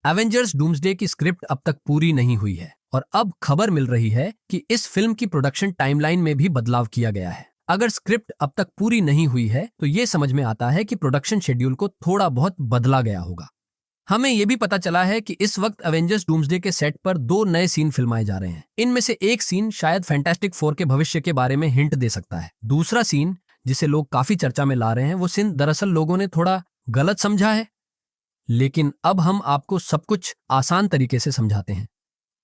Avengers doomsday की script अब तक पूरी नहीं हुई है और अब खबर मिल रही है कि इस फिल्म की प्रोडक्शन टाइमलाइन में भी बदलाव किया गया है। अगर स्क्रिप्ट अब तक पूरी नहीं हुई है तो ये समझ में आता है कि प्रोडक्शन शेड्यूल को थोड़ा बहुत बदला गया होगा। हमें यह भी पता चला है कि इस वक्त एवेंजर्स डूम्सडे के सेट पर 2 नए सीन फिल्माए जा रहे हैं। इनमें से एक सीन शायद फैंटास्टिक 4 के भविष्य के बारे में हिंट दे सकता है। दूसरा सीन जिसे लोग काफी चर्चा में ला रहे हैं वो सीन दरअसल लोगों ने थोड़ा गलत समझा है। लेकिन अब हम आपको सब कुछ आसान तरीके से समझाते हैं।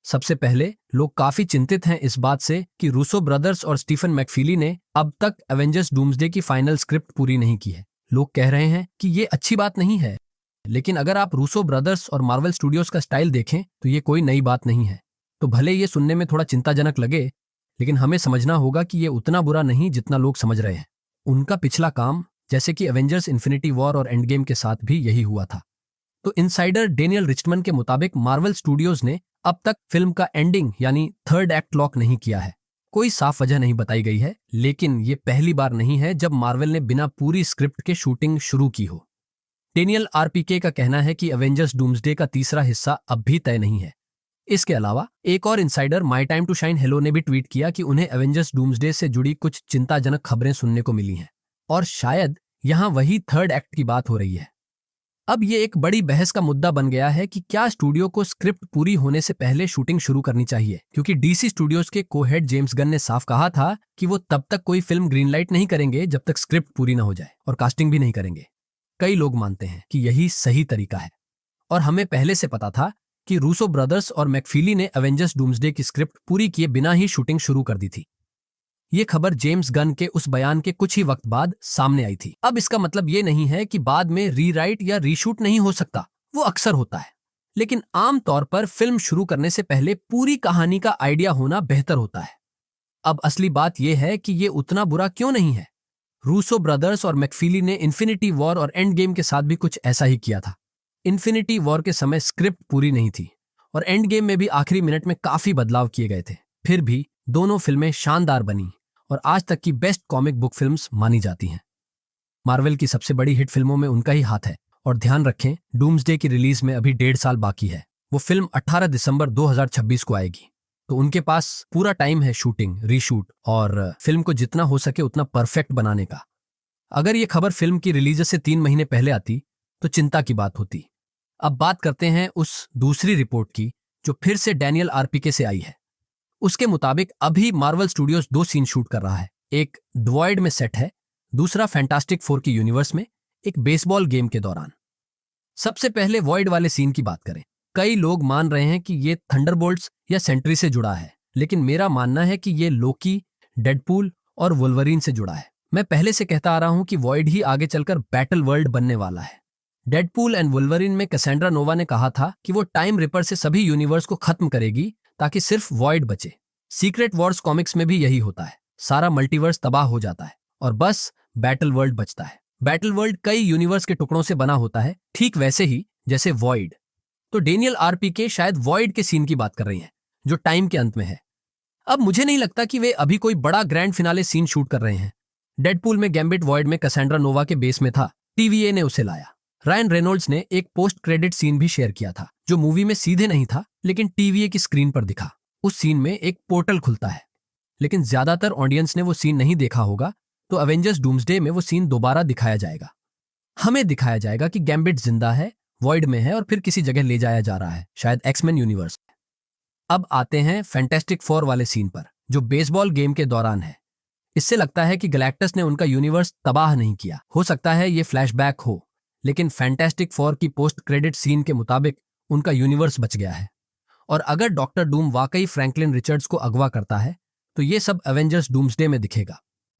सबसे पहले लोग काफी चिंतित हैं इस बात से कि रूसो ब्रदर्स और स्टीफन मैकफीली ने अब तक एवेंजर्स डूम्सडे की फाइनल स्क्रिप्ट पूरी नहीं की है। लोग कह रहे हैं कि ये अच्छी बात नहीं है, लेकिन अगर आप रूसो ब्रदर्स और मार्वल स्टूडियोज का स्टाइल देखें तो ये कोई नई बात नहीं है। तो भले ये सुनने में थोड़ा चिंताजनक लगे, लेकिन हमें समझना होगा कि ये उतना बुरा नहीं जितना लोग समझ रहे हैं। उनका पिछला काम, जैसे कि एवेंजर्स इन्फिनिटी वॉर और एंड गेम के साथ भी यही हुआ था। तो इनसाइडर डेनियल रिचमन के मुताबिक मार्वल स्टूडियोज ने अब तक फिल्म का एंडिंग यानी थर्ड एक्ट लॉक नहीं किया है। कोई साफ वजह नहीं बताई गई है, लेकिन ये पहली बार नहीं है जब मार्वल ने बिना पूरी स्क्रिप्ट के शूटिंग शुरू की हो। डेनियल आरपीके का कहना है कि एवेंजर्स डूम्सडे का तीसरा हिस्सा अब भी तय नहीं है। इसके अलावा एक और insider my time to shine hello ने भी ट्वीट किया कि उन्हें एवेंजर्स डूम्सडे से जुड़ी कुछ चिंताजनक खबरें सुनने को मिली हैं और शायद यहां वही थर्ड एक्ट की बात हो रही है। अब ये एक बड़ी बहस का मुद्दा बन गया है कि क्या स्टूडियो को स्क्रिप्ट पूरी होने से पहले शूटिंग शुरू करनी चाहिए, क्योंकि डीसी स्टूडियोज के को-हेड जेम्स गन ने साफ कहा था कि वो तब तक कोई फिल्म ग्रीनलाइट नहीं करेंगे जब तक स्क्रिप्ट पूरी ना हो जाए, और कास्टिंग भी नहीं करेंगे। कई लोग मानते हैं कि यही सही तरीका है, और हमें पहले से पता था कि रूसो ब्रदर्स और मैकफीली ने एवेंजर्स डूम्सडे की स्क्रिप्ट पूरी किए बिना ही शूटिंग शुरू कर दी थी। ये खबर जेम्स गन के उस बयान के कुछ ही वक्त बाद सामने आई थी। अब इसका मतलब ये नहीं है कि बाद में रीराइट या रीशूट नहीं हो सकता, वो अक्सर होता है, लेकिन आम तौर पर फिल्म शुरू करने से पहले पूरी कहानी का आइडिया होना बेहतर होता है। अब असली बात यह है कि ये उतना बुरा क्यों नहीं है। रूसो ब्रदर्स और मैकफीली ने इन्फिनिटी वॉर और एंड गेम के साथ भी कुछ ऐसा ही किया था। इन्फिनिटी वॉर के समय स्क्रिप्ट पूरी नहीं थी और एंड गेम में भी आखिरी मिनट में काफी बदलाव किए गए थे। फिर भी दोनों फिल्में शानदार बनी और आज तक की बेस्ट कॉमिक बुक फिल्म्स मानी जाती हैं। मार्वल की सबसे बड़ी हिट फिल्मों में उनका ही हाथ है, और ध्यान रखें डूम्सडे की रिलीज में अभी 1.5 साल बाकी है। वो फिल्म 18 दिसंबर 2026 को आएगी, तो उनके पास पूरा टाइम है शूटिंग, रीशूट और फिल्म को जितना हो सके उतना परफेक्ट बनाने का। अगर ये खबर फिल्म की रिलीज से 3 महीने पहले आती तो चिंता की बात होती। अब बात करते हैं उस दूसरी रिपोर्ट की जो फिर से डैनियल आरपीके से आई है। उसके मुताबिक अभी मार्वल स्टूडियोज 2 सीन शूट कर रहा है। एक द वॉइड में सेट है, दूसरा फैंटास्टिक 4 की यूनिवर्स में एक बेसबॉल गेम के दौरान। सबसे पहले वॉइड वाले सीन की बात करें। कई लोग मान रहे हैं कि ये थंडरबोल्ट्स या सेंट्री से जुड़ा है, लेकिन मेरा मानना है कि ये लोकी, डेडपूल और वुल्वरीन से जुड़ा है। मैं पहले से कहता आ रहा हूं कि वॉइड ही आगे चलकर बैटल वर्ल्ड बनने वाला है। डेडपूल एंड वुल्वरीन में कैसेंड्रा नोवा ने कहा था कि वो टाइम रिपर से सभी यूनिवर्स को खत्म करेगी ताकि सिर्फ वॉइड बचे। सीक्रेट वॉर्स कॉमिक्स में भी यही होता है, सारा मल्टीवर्स तबाह हो जाता है और बस बैटल वर्ल्ड बचता है। बैटल वर्ल्ड कई यूनिवर्स के टुकड़ों से बना होता है, ठीक वैसे ही जैसे वॉइड। तो डेनियल आरपीके शायद वॉइड के सीन की बात कर रही हैं जो टाइम के अंत में है। अब मुझे नहीं लगता कि वे अभी कोई बड़ा ग्रैंड फिनाले सीन शूट कर रहे हैं। डेडपूल में गैम्बिट वॉइड में कैसेंड्रा नोवा के बेस में था, टीवीए ने उसे लाया। रायन रेनॉल्ड्स ने एक पोस्ट क्रेडिट सीन भी शेयर किया था जो मूवी में सीधे नहीं था, लेकिन टीवीए की स्क्रीन पर दिखा। उस सीन में एक पोर्टल खुलता है, लेकिन ज्यादातर ऑडियंस ने वो सीन नहीं देखा होगा, तो एवेंजर्स डूम्सडे में वो सीन दोबारा दिखाया जाएगा। हमें दिखाया जाएगा कि गैम्बिट जिंदा है, वॉइड में है और फिर किसी जगह ले जाया जा रहा है, शायद एक्समैन यूनिवर्स। अब आते हैं फैंटास्टिक 4 वाले सीन पर जो बेसबॉल गेम के दौरान है। इससे लगता है कि गैलेक्टस ने उनका यूनिवर्स तबाह नहीं किया। हो सकता है ये फ्लैशबैक हो, लेकिन फैंटास्टिक 4 की पोस्ट क्रेडिट सीन के मुताबिक उनका यूनिवर्स बच गया है। और अगर डॉक्टर डूम वाकई फ्रैंकलिन रिचर्ड्स को अगवा करता है तो ये सब एवेंजर्स डूम्सडे में दिखेगा।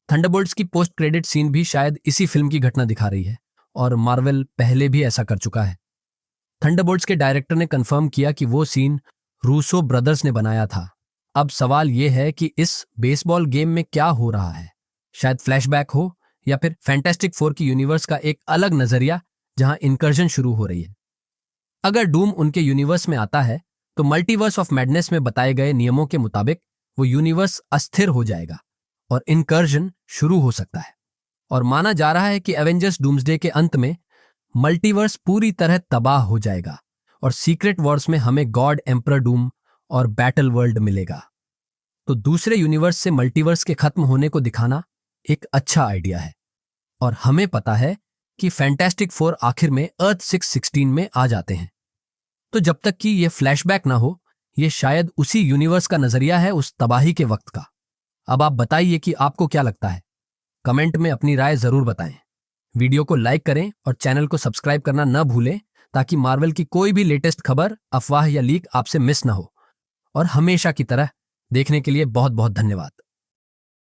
थंडरबोल्ट्स की पोस्ट क्रेडिट सीन भी शायद इसी फिल्म की घटना दिखा रही है, और मार्वल पहले भी ऐसा कर चुका है। थंडरबोल्ट्स के डायरेक्टर ने कंफर्म किया कि वो सीन रूसो ब्रदर्स ने बनाया था। अब सवाल ये है कि इस बेसबॉल गेम में क्या हो रहा है, शायद फ्लैशबैक हो या फिर फैंटास्टिक 4 की यूनिवर्स का एक अलग नजरिया जहां इनकर्जन शुरू हो रही है। अगर डूम उनके यूनिवर्स में आता है तो मल्टीवर्स ऑफ मैडनेस में बताए गए नियमों के मुताबिक वो यूनिवर्स अस्थिर हो जाएगा और इनकर्जन शुरू हो सकता है। और माना जा रहा है कि एवेंजर्स डूम्सडे के अंत में मल्टीवर्स पूरी तरह तबाह हो जाएगा और सीक्रेट वॉर्स में हमें गॉड एम्परर डूम और बैटल वर्ल्ड मिलेगा। तो दूसरे यूनिवर्स से मल्टीवर्स के खत्म होने को दिखाना एक अच्छा आइडिया है। और हमें पता है कि फैंटास्टिक फोर आखिर में अर्थ 616 में आ जाते हैं। तो जब तक कि ये फ्लैशबैक ना हो, ये शायद उसी यूनिवर्स का नजरिया है उस तबाही के वक्त का। अब आप बताइए कि आपको क्या लगता है। कमेंट में अपनी राय जरूर बताएं। वीडियो को लाइक करें और चैनल को सब्सक्राइब करना न भूलें ताकि मार्वल की कोई भी लेटेस्ट खबर, अफवाह या लीक आपसे मिस ना हो। और हमेशा की तरह देखने के लिए बहुत बहुत धन्यवाद।